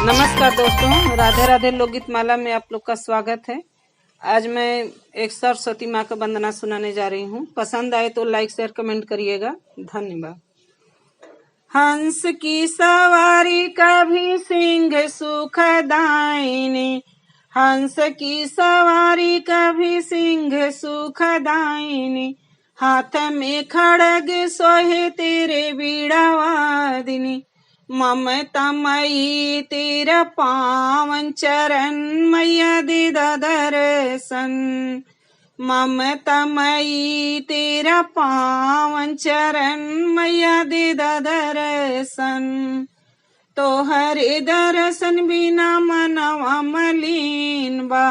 नमस्कार दोस्तों, राधे राधे लोकगीत माला में आप लोग का स्वागत है। आज मैं एक सरस्वती माँ का वंदना सुनाने जा रही हूँ। पसंद आए तो लाइक शेयर कमेंट करिएगा। धन्यवाद। हंस की सवारी कभी सिंह सुखदायिनी, हंस की सवारी कभी सिंह सुखदायिनी, हाथ में खड़ग सोहे तेरे बीड़ावादिनी, ममता मई तेरा पावन चरण मैया दे दर्शन, ममता मई तेरा पावन चरण मैया दे दर्शन, तोहरे दर्शन बिना मनवा मलिन बा,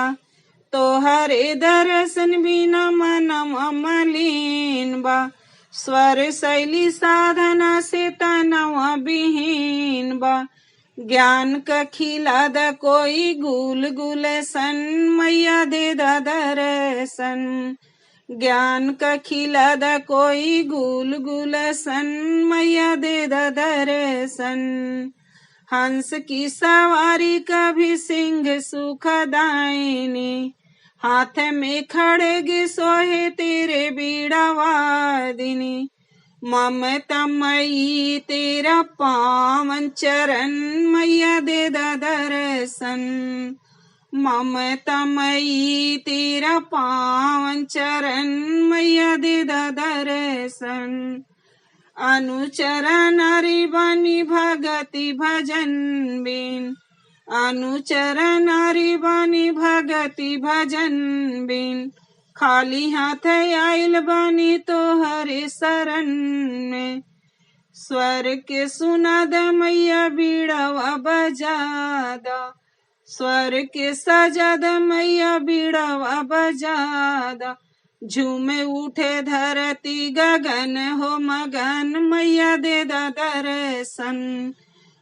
तोहरे दर्शन बिना मनवा मलिन बा, स्वर शैली साधना से तनवा विहीन बा, ज्ञान का खिला द कोई गुल गुलशन मैया दे दर्शन, ज्ञान का खिला द कोई गुल गुलशन मैया दे दर्शन, हंस की सवारी कभी सिंह सुखदायिनी, हाथ में खड़ग सोहे तेरे बीड़ावादिनी, ममता मई तेरा पावन चरण मैया दे दर्शन, ममता मई तेरा पावन चरण मैया दे दर्शन, अनुचर नारी बनी भगति भजन बिन, अनुचर नारी बनी भगति भजन बिन, खाली हाथ आइल बनी तोहरे शरण में, स्वर के सुना द मैया बीड़वा बजादा, स्वर के सजा द मैया बीड़वा बजादा, झूमे उठे धरती गगन हो मगन मैया दे दर्शन,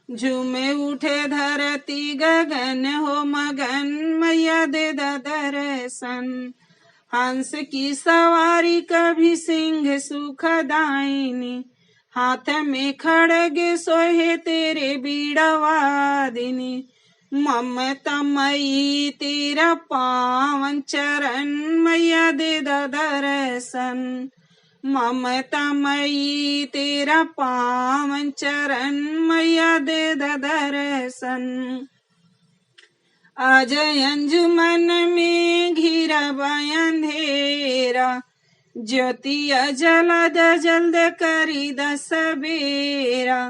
झूमे उठे धरती गगन हो मगन मैया दे दर्शन, हंस की सवारी कभी सिंह सुखदायिनी, हाथ में खड़ग सोहे तेरे बीड़ावादिनी, ममता मई तेरा पावन चरण मैया दे दर्शन, ममता मई तेरा पावन चरण मैया दे दर्शन, आज अंजुमन में घिरा अंधेरा, ज्योतिया जला द जल्द करी द सबेरा,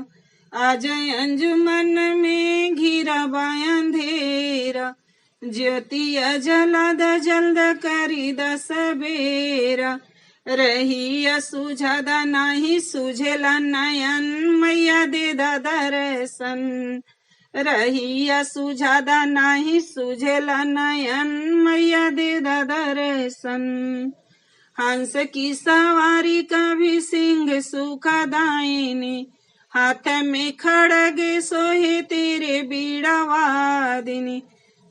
आज अंजुमन में घिरा अंधेरा, ज्योतिया जला द जल्द करी द सबेरा, रही सुझा द नाही सुझेला नयन मैया दे दर्शन, रही सुझा द नाही सुझेला नयन मैया दे दर्शन, हंस की सवारी कभी सिंह सुखदायिनी, हाथ में खड़ग सोहे तेरे बीड़ावादिनी,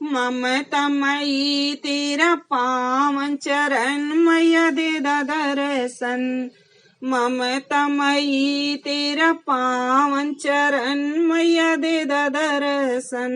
ममता मई तेरा पावन चरण मैया दे दर्शन, ममता मई तेरा पावन चरण मैया दे दर्शन।